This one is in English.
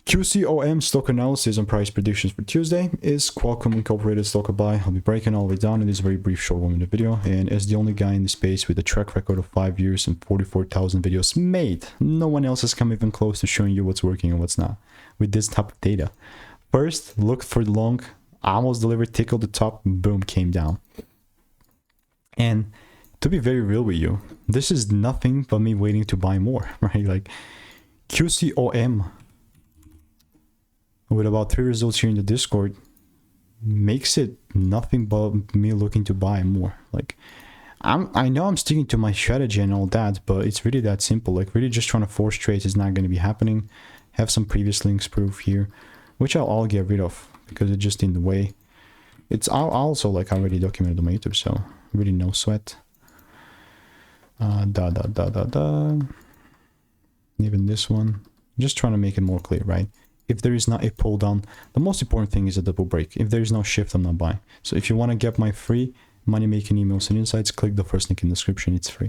QCOM stock analysis and price predictions for Tuesday. Is Qualcomm Incorporated stock a buy? I'll be breaking all the way down in this very brief short 1 minute video. And as the only guy in the space with a track record of 5 years and 44,000 videos made, no one else has come even close to showing you what's working and what's not with this type of data. First, look for the long, almost delivered, tickled the top, boom, came down. And to be very real with you, this is nothing but me waiting to buy more, right? Like QCOM, with about 3 results here in the Discord, makes it nothing but me looking to buy more. Like I know I'm sticking to my strategy and all that, but it's really that simple. Like really just trying to force trades is not going to be happening. Have some previous links proof here, which I'll all get rid of because it's just in the way. It's also like already documented on my YouTube, so really no sweat. Even this one, just trying to make it more clear, right? If there is not a pull down, the most important thing is a double break. If there is no shift, I'm not buying. So if you want to get my free money making emails and insights, click the first link in the description. It's free.